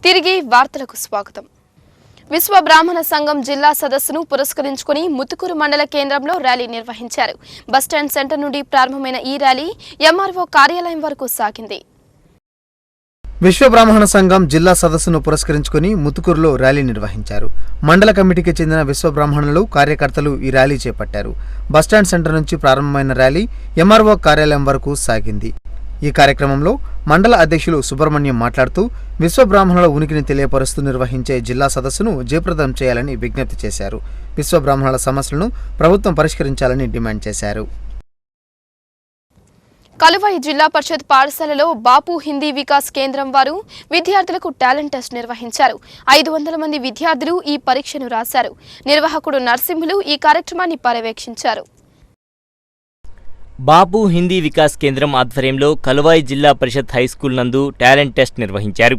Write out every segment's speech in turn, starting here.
తిరిగి వార్తలకు స్వాగతం. విశ్వ బ్రాహ్మణ సంఘం జిల్లా సదస్సును పురస్కరించుకొని ముతుకూరు మండల కేంద్రంలో ర్యాలీ నిర్వహించారు. బస్టాండ్ సెంటర్ నుండి ప్రారంభమైన ఈ ర్యాలీ ఎంఆర్ఓ కార్యాలయం వరకు సాగింది. విశ్వ బ్రాహ్మణ సంఘం జిల్లా సదస్సును పురస్కరించుకుని ముతుకూరులో ర్యాలీ నిర్వహించారు. మండల కమిటీకి చెందిన విశ్వ బ్రాహ్మణులు కార్యకర్తలు ఈ ర్యాలీ చేపట్టారు. బస్టాండ్ సెంటర్ నుంచి ప్రారంభమైన ర్యాలీ ఎంఆర్ఓ కార్యాలయం వరకు సాగింది. ఈ కార్యక్రమంలో మండల అధ్యక్షులు సుబ్రహ్మణ్యం మాట్లాడుతూ విశ్వ బ్రాహ్మణుల ఉనికిని తెలియపరుస్తూ నిర్వహించే జిల్లా సదస్సును జయప్రదం చేయాలని విజ్ఞప్తి చేశారు. విశ్వ బ్రాహ్మణుల సమస్యలను ప్రభుత్వం పరిష్కరించాలని డిమాండ్ చేశారు. కలువాయి జిల్లా పరిషత్ పాఠశాలలో బాపు హిందీ వికాస్ కేంద్రం వారు విద్యార్థులకు టాలెంట్ టెస్ట్ నిర్వహించారు. 500 మంది విద్యార్థులు ఈ పరీక్షను రాశారు. నిర్వాహకుడు నరసింహులు ఈ కార్యక్రమాన్ని పర్యవేక్షించారు. బాపు హిందీ వికాస్ కేంద్రం ఆధ్వర్యంలో కలువాయి జిల్లా పరిషత్ హైస్కూల్ నందు టాలెంట్ టెస్ట్ నిర్వహించారు.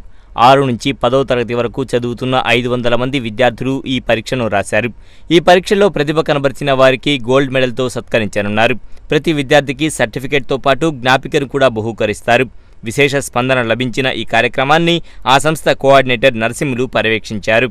6 నుంచి 10వ తరగతి వరకు చదువుతున్న 500 మంది విద్యార్థులు ఈ పరీక్షను రాశారు. ఈ పరీక్షలో ప్రతిభ కనబరిచిన వారికి గోల్డ్ మెడల్తో సత్కరించనున్నారు. ప్రతి విద్యార్థికి సర్టిఫికేట్తో పాటు జ్ఞాపికను కూడా బహూకరిస్తారు. విశేష స్పందన లభించిన ఈ కార్యక్రమాన్ని ఆ సంస్థ కోఆర్డినేటర్ నరసింహులు పర్యవేక్షించారు.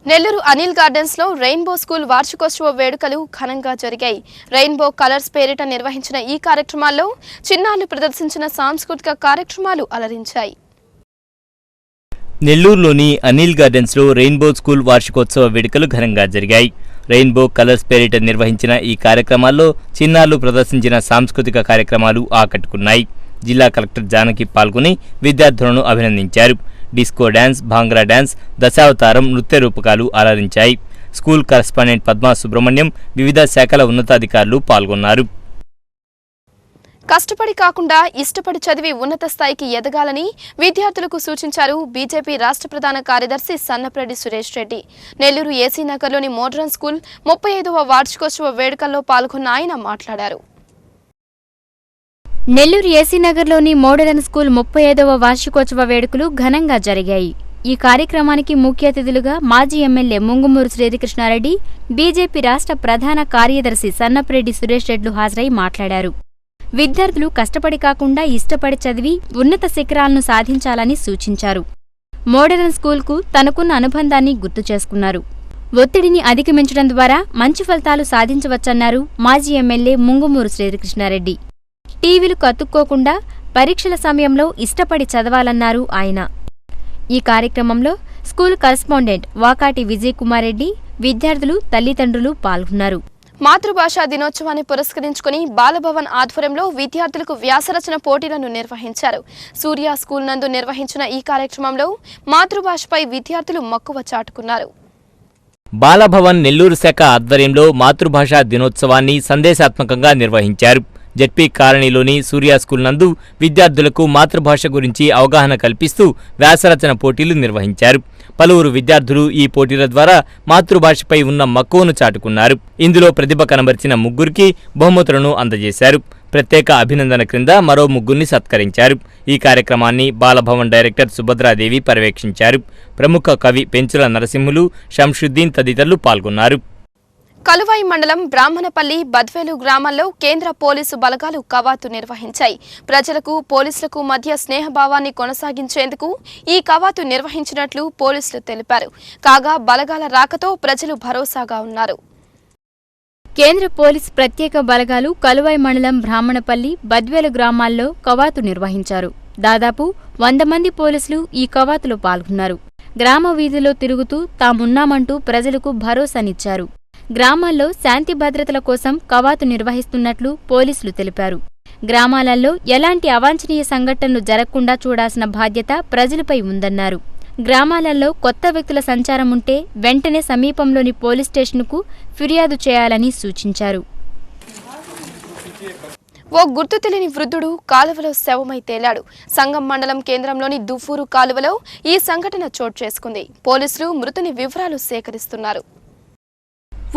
నెల్లూరు అనిల్ గార్డెన్స్ లో రెయిన్బో స్కూల్ వార్షికోత్సవ వేడుకలు ఘనంగా జరిగాయి. రెయిన్బో కలర్స్ పేరిట నిర్వహించిన ఈ కార్యక్రమాల్లో చిన్నారులు ప్రదర్శించిన సాంస్కృతిక కార్యక్రమాలు అలరించాయి. నెల్లూరులోని అనిల్ గార్డెన్స్లో రెయిన్బో స్కూల్ వార్షికోత్సవ వేడుకలు ఘనంగా జరిగాయి. రెయిన్బో కలర్స్ పేరిట నిర్వహించిన ఈ కార్యక్రమాల్లో చిన్నారులు ప్రదర్శించిన సాంస్కృతిక కార్యక్రమాలు ఆకట్టుకున్నాయి. జిల్లా కలెక్టర్ జానకి పాల్గొని విద్యార్థులను అభినందించారు. Disco dance, bhangra dance, Dasavatharam నృత్య రూపకాలు అలరించాయి. స్కూల్ కరెస్పాండెంట్ పద్మా సుబ్రహ్మణ్యం, వివిధ శాఖల ఉన్నతాధికారులు పాల్గొన్నారు. కష్టపడి కాకుండా ఇష్టపడి చదివి ఉన్నత స్థాయికి ఎదగాలని విద్యార్థులకు సూచించారు బీజేపీ రాష్ట్ర ప్రధాన కార్యదర్శి సన్నప్రెడ్డి సురేష్ రెడ్డి. నెల్లూరు ఏసీ నగర్లోని మోడ్రన్ స్కూల్ 35వ వార్షికోత్సవ వేడుకల్లో పాల్గొన్న ఆయన మాట్లాడారు. నెల్లూరు ఏసీ నగర్లోని మోడరన్ స్కూల్ 35వ వార్షికోత్సవ వేడుకలు ఘనంగా జరిగాయి. ఈ కార్యక్రమానికి ముఖ్య అతిథులుగా మాజీ ఎమ్మెల్యే ముంగుమూరు శ్రీకృష్ణారెడ్డి, బీజేపీ రాష్ట్ర ప్రధాన కార్యదర్శి సన్నప్రెడ్డి సురేష్ రెడ్లు హాజరై మాట్లాడారు. విద్యార్థులు కష్టపడి కాకుండా ఇష్టపడి చదివి ఉన్నత శిఖరాలను సాధించాలని సూచించారు. మోడరన్ స్కూల్కు తనకున్న అనుబంధాన్ని గుర్తు చేసుకున్నారు. ఒత్తిడిని అధిగమించడం ద్వారా మంచి ఫలితాలు సాధించవచ్చన్నారు మాజీ ఎమ్మెల్యే ముంగుమూరు శ్రీకృష్ణారెడ్డి. టీవీలు కతుక్కోకుండా పరీక్షల సమయంలో ఇష్టపడి చదవాలన్నారు ఆయన. ఈ కార్యక్రమంలో స్కూల్ కరెస్పాండెంట్ వాకాటి విజయ్ కుమార్ రెడ్డి, విద్యార్థులు, తల్లిదండ్రులు పాల్గొన్నారు. మాతృభాషా దినోత్సవాన్ని పురస్కరించుకుని బాలభవన్ ఆధ్వర్యంలో విద్యార్థులకు వ్యాసరచన పోటీలను నిర్వహించారు. సూర్య స్కూల్ నందు నిర్వహించిన ఈ కార్యక్రమంలో మాతృభాషపై విద్యార్థులు మక్కువ చాటుకున్నారు. బాలభవన్ నెల్లూరు శాఖ ఆధ్వర్యంలో మాతృభాషా దినోత్సవాన్ని సందేశాత్మకంగా నిర్వహించారు. జెడ్పీ కాలనీలోని సూర్య స్కూల్ నందు విద్యార్థులకు మాతృభాష గురించి అవగాహన కల్పిస్తూ వ్యాసరచన పోటీలు నిర్వహించారు. పలువురు విద్యార్థులు ఈ పోటీల ద్వారా మాతృభాషపై ఉన్న మక్కువను చాటుకున్నారు. ఇందులో ప్రతిభ కనబరిచిన ముగ్గురికి బహుమతులను అందజేశారు. ప్రత్యేక అభినందన క్రింద మరో ముగ్గురిని సత్కరించారు. ఈ కార్యక్రమాన్ని బాలభవన్ డైరెక్టర్ సుభద్రాదేవి పర్యవేక్షించారు. ప్రముఖ కవి పెంచుల నరసింహులు, షంషుద్దీన్ తదితరులు పాల్గొన్నారు. కలువాయి మండలం బ్రాహ్మణపల్లి, బద్వేలు గ్రామాల్లో కేంద్ర పోలీసు బలగాలు కవాతు నిర్వహించాయి. ప్రజలకు పోలీసులకు మధ్య స్నేహభావాన్ని కొనసాగించేందుకు ఈ కవాతు నిర్వహించినట్లు పోలీసులు తెలిపారు. కాగా బలగాల రాకతో ప్రజలు భరోసాగా ఉన్నారు. కేంద్ర పోలీస్ ప్రత్యేక బలగాలు కలువాయి మండలం బ్రాహ్మణపల్లి, బద్వేలు గ్రామాల్లో కవాతు నిర్వహించారు. దాదాపు 100 మంది పోలీసులు ఈ కవాతులో పాల్గొన్నారు. గ్రామ వీధిలో తిరుగుతూ తామున్నామంటూ ప్రజలకు భరోసానిచ్చారు. గ్రామాల్లో శాంతి భద్రతల కోసం కవాతు నిర్వహిస్తున్నట్లు పోలీసులు తెలిపారు. గ్రామాలలో ఎలాంటి అవాంఛనీయ సంఘటనలు జరగకుండా చూడాల్సిన బాధ్యత ప్రజలపై ఉందన్నారు. గ్రామాలలో కొత్త వ్యక్తుల సంచారం ఉంటే వెంటనే సమీపంలోని పోలీస్ స్టేషన్కు ఫిర్యాదు చేయాలని సూచించారు. ఓ గుర్తు తెలియని వృద్ధుడు కాలువలో శవమై తేలాడు. సంగం మండలం కేంద్రంలోని దుఫూరు కాలువలో ఈ సంఘటన చోటు చేసుకుంది. పోలీసులు మృతుని వివరాలు సేకరిస్తున్నారు.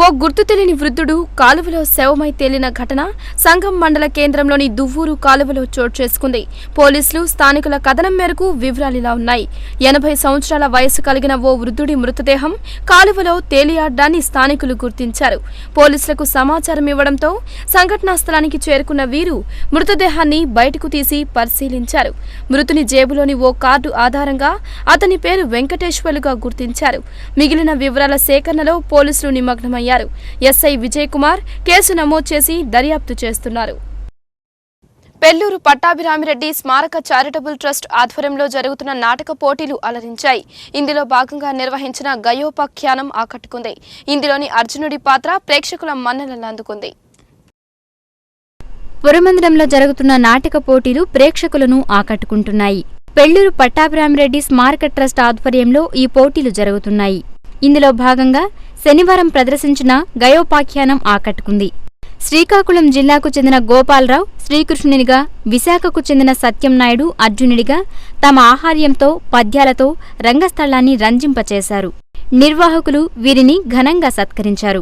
ఓ గుర్తు తెలియని వృద్ధుడు కాలువలో శవమై తేలిన ఘటన సంగం మండల కేంద్రంలోని దువ్వూరు కాలువలో చోటు చేసుకుంది. పోలీసులు స్థానికుల కథనం మేరకు వివరాలిలా ఉన్నాయి. 80 సంవత్సరాల వయసు కలిగిన ఓ వృద్ధుడి మృతదేహం కాలువలో తేలియాడ్డాన్ని స్థానికులు గుర్తించారు. పోలీసులకు సమాచారం ఇవ్వడంతో సంఘటనా స్థలానికి చేరుకున్న వీరు మృతదేహాన్ని బయటకు తీసి పరిశీలించారు. మృతుని జేబులోని ఓ కార్డు ఆధారంగా అతని పేరు వెంకటేశ్వర్లుగా గుర్తించారు. మిగిలిన వివరాల సేకరణలో పోలీసులు నిమగ్నమయ్యారు. ఎస్ఐ విజయ్ కుమార్ కేసు నమోదు చేసి దర్యాప్తు చేస్తున్నారు. పెళ్లూరు పట్టాభిరామిరెడ్డి స్మారక చారిటబుల్ ట్రస్ట్ ఆధ్వర్యంలో జరుగుతున్న నాటక పోటీలు అలరించాయి. ఇందులో భాగంగా నిర్వహించిన గయోపాఖ్యానం ఆకట్టుకుంది. ఇందులోని అర్జునుడి పాత్ర ప్రేక్షకుల మన్ననలు అందుకుంది. పురమందిరంలో జరుగుతున్న నాటక పోటీలు ప్రేక్షకులను ఆకట్టుకుంటున్నాయి. పెళ్లూరు పట్టాభిరామిరెడ్డి స్మారక ట్రస్ట్ ఆధ్వర్యంలో ఈ పోటీలు జరుగుతున్నాయి. ఇందులో భాగంగా శనివారం ప్రదర్శించిన గయోపాఖ్యానం ఆకట్టుకుంది. శ్రీకాకుళం జిల్లాకు చెందిన గోపాలరావు శ్రీకృష్ణునిగా, విశాఖకు చెందిన సత్యం నాయుడు అర్జునుడిగా తమ ఆహార్యంతో, పద్యాలతో రంగస్థలాన్ని రంజింపచేశారు. నిర్వాహకులు వీరిని ఘనంగా సత్కరించారు.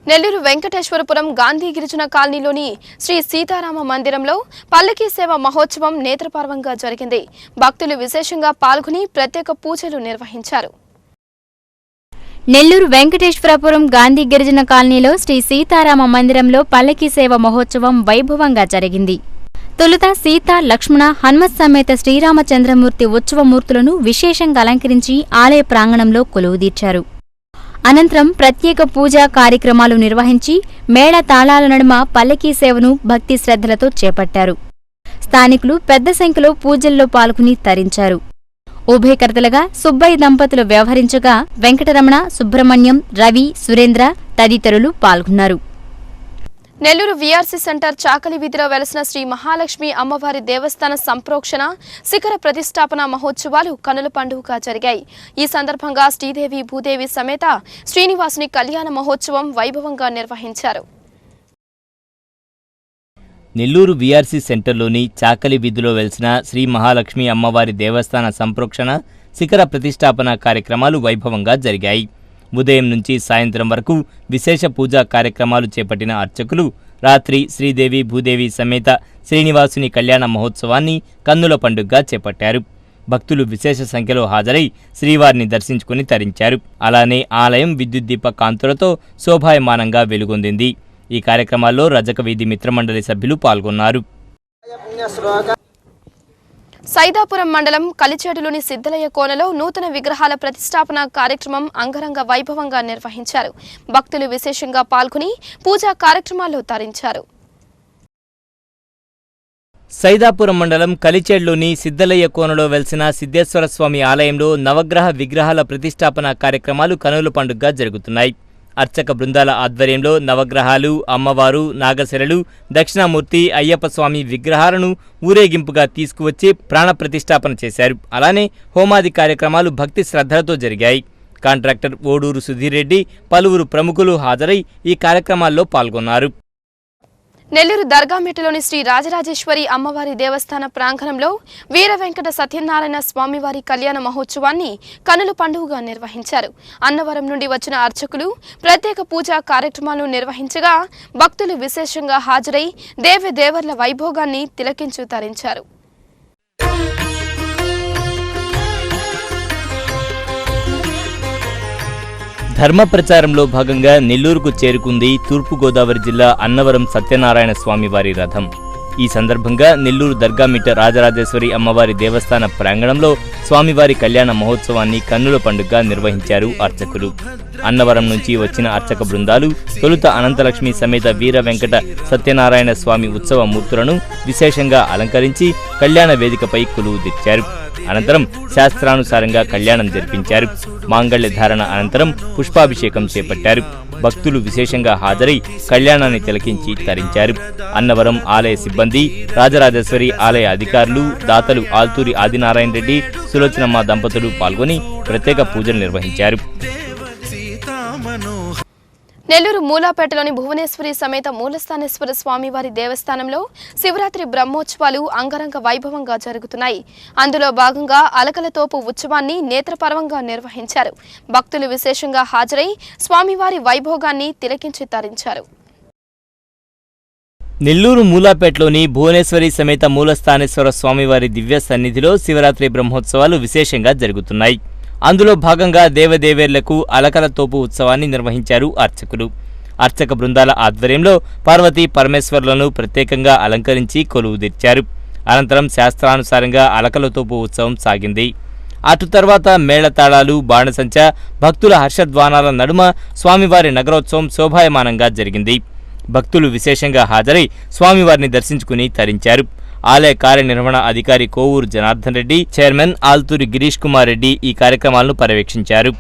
నెల్లూరు వెంకటేశ్వరపురం గాంధీ గిరిజన కాలనీలోని శ్రీ సీతారామ మందిరంలో పల్లకీ సేవ మహోత్సవం నేత్రపర్వంగా జరిగింది. భక్తులు విశేషంగా పాల్గొని ప్రత్యేక పూజలు నిర్వహించారు. నెల్లూరు వెంకటేశ్వరపురం గాంధీ గిరిజన కాలనీలో శ్రీ సీతారామ మందిరంలో పల్లకీ సేవ మహోత్సవం వైభవంగా జరిగింది. తొలుత సీత, లక్ష్మణ, హనుమత్ సమేత శ్రీరామచంద్రమూర్తి ఉత్సవమూర్తులను విశేషంగా అలంకరించి ఆలయ ప్రాంగణంలో కొలువుదీర్చారు. అనంతరం ప్రత్యేక పూజా కార్యక్రమాలు నిర్వహించి మేళ తాళాల నడుమ పల్లకీ సేవను భక్తి శ్రద్ధలతో చేపట్టారు. స్థానికులు పెద్ద సంఖ్యలో పూజల్లో పాల్గొని తరించారు. ఉభయకర్తలుగా సుబ్బయ్య దంపతులు వ్యవహరించగా వెంకటరమణ, సుబ్రహ్మణ్యం, రవి, సురేంద్ర తదితరులు పాల్గొన్నారు. నెల్లూరు వీఆర్సీ సెంటర్ చాకలి వీధిలో వెలసిన శ్రీ మహాలక్ష్మి అమ్మవారి దేవస్థాన సంప్రోక్షణ శిఖర ప్రతిష్టాపన మహోత్సవాలు కనుల పండుగగా జరిగాయి. ఈ సందర్భంగా శ్రీదేవి భూదేవి సమేత శ్రీనివాసుని కళ్యాణ మహోత్సవం వైభవంగా నిర్వహించారు. నెల్లూరు వీఆర్సీ సెంటర్లోని చాకలి వీధిలో వెలిసిన శ్రీ మహాలక్ష్మి అమ్మవారి దేవస్థాన సంప్రోక్షణ శిఖర ప్రతిష్టాపన కార్యక్రమాలు వైభవంగా జరిగాయి. ఉదయం నుంచి సాయంత్రం వరకు విశేష పూజా కార్యక్రమాలు చేపట్టిన అర్చకులు రాత్రి శ్రీదేవి భూదేవి సమేత శ్రీనివాసుని కళ్యాణ మహోత్సవాన్ని కన్నుల పండుగగా చేపట్టారు. భక్తులు విశేష సంఖ్యలో హాజరై శ్రీవారిని దర్శించుకుని తరించారు. అలానే ఆలయం విద్యుత్ దీప కాంతులతో శోభాయమానంగా వెలుగొందింది. ఈ కార్యక్రమాల్లో రజక వీధి మిత్రమండలి సభ్యులు పాల్గొన్నారు. సైదాపురం మండలం కలిచేడులోని సిద్ధలయ్య కోనలో నూతన విగ్రహాల ప్రతిష్టాపన కార్యక్రమం అంగరంగ వైభవంగా నిర్వహించారు. భక్తులు విశేషంగా పాల్గొని పూజా కార్యక్రమాల్లో తరించారు. సైదాపురం మండలం కలిచేడులోని సిద్ధలయ్య కోనలో వెలిసిన సిద్ధేశ్వర స్వామి ఆలయంలో నవగ్రహ విగ్రహాల ప్రతిష్టాపన కార్యక్రమాలు కనుల పండుగగా జరుగుతున్నాయి. అర్చక బృందాల ఆధ్వర్యంలో నవగ్రహాలు, అమ్మవారు, నాగశిరలు, దక్షిణామూర్తి, అయ్యప్ప స్వామి విగ్రహాలను ఊరేగింపుగా తీసుకువచ్చి ప్రాణప్రతిష్ఠాపన చేశారు. అలానే హోమాది కార్యక్రమాలు భక్తి శ్రద్ధలతో జరిగాయి. కాంట్రాక్టర్ ఓడూరు సుధీర్ రెడ్డి, పలువురు ప్రముఖులు హాజరై ఈ కార్యక్రమాల్లో పాల్గొన్నారు. నెల్లూరు దర్గామెట్టలోని శ్రీ రాజరాజేశ్వరి అమ్మవారి దేవస్థాన ప్రాంగణంలో వీర వెంకట సత్యనారాయణ స్వామివారి కళ్యాణ మహోత్సవాన్ని కనుల పండుగగా నిర్వహించారు. అన్నవరం నుండి వచ్చిన అర్చకులు ప్రత్యేక పూజా కార్యక్రమాలు నిర్వహించగా భక్తులు విశేషంగా హాజరై దేవర్ల వైభోగాన్ని తిలకించు తరించారు. ధర్మ ప్రచారంలో భాగంగా నెల్లూరుకు చేరుకుంది తూర్పుగోదావరి జిల్లా అన్నవరం సత్యనారాయణ స్వామివారి రథం. ఈ సందర్భంగా నెల్లూరు దర్గామిట్ట రాజరాజేశ్వరి అమ్మవారి దేవస్థాన ప్రాంగణంలో స్వామివారి కళ్యాణ మహోత్సవాన్ని కన్నుల పండుగగా నిర్వహించారు అర్చకులు. అన్నవరం నుంచి వచ్చిన అర్చక బృందాలు తొలుత అనంతలక్ష్మి సమేత వీర వెంకట సత్యనారాయణ స్వామి ఉత్సవ మూర్తులను విశేషంగా అలంకరించి కళ్యాణ వేదికపై కొలువుదీర్చారు. అనంతరం శాస్త్రానుసారంగా కళ్యాణం జరిపించారు. మాంగళ్య ధారణ అనంతరం పుష్పాభిషేకం చేపట్టారు. భక్తులు విశేషంగా హాజరై కళ్యాణాన్ని తిలకించి తరించారు. అన్నవరం ఆలయ సిబ్బంది, రాజరాజేశ్వరి ఆలయ అధికారులు, దాతలు ఆల్తూరి ఆదినారాయణ రెడ్డి, సులోచనమ్మ దంపతులు పాల్గొని ప్రత్యేక పూజలు నిర్వహించారు. నెల్లూరు మూలాపేటలోని భువనేశ్వరి సమేత మూలస్థానేశ్వర స్వామివారి దేవస్థానంలో శివరాత్రి బ్రహ్మోత్సవాలు అంగరంగ వైభవంగా జరుగుతున్నాయి. అందులో భాగంగా అలకలతోపు ఉత్సవాన్ని నేత్రపర్వంగా నిర్వహించారు. భక్తులు విశేషంగా హాజరై స్వామివారి వైభోగాన్ని తిలకించి తరించారు. నెల్లూరు మూలాపేటలోని భువనేశ్వరి సమేత మూలస్థానేశ్వర స్వామివారి దివ్య సన్నిధిలో శివరాత్రి బ్రహ్మోత్సవాలు విశేషంగా జరుగుతున్నాయి. అందులో భాగంగా దేవదేవేర్లకు అలకలతోపు ఉత్సవాన్ని నిర్వహించారు అర్చకులు. అర్చక బృందాల ఆధ్వర్యంలో పార్వతీ పరమేశ్వరులను ప్రత్యేకంగా అలంకరించి కొలువుదీర్చారు. అనంతరం శాస్త్రానుసారంగా అలకలతోపు ఉత్సవం సాగింది. అటు తర్వాత మేళతాళాలు, బాణసంచ, భక్తుల హర్షధ్వానాల నడుమ స్వామివారి నగరోత్సవం శోభాయమానంగా జరిగింది. భక్తులు విశేషంగా హాజరై స్వామివారిని దర్శించుకుని తరించారు. ఆలయ కార్యనిర్వహణ అధికారి కోవూరు జనార్దన్ రెడ్డి, చైర్మన్ ఆల్తూరి గిరీష్ కుమార్ రెడ్డి ఈ కార్యక్రమాలను పర్యవేక్షించారు.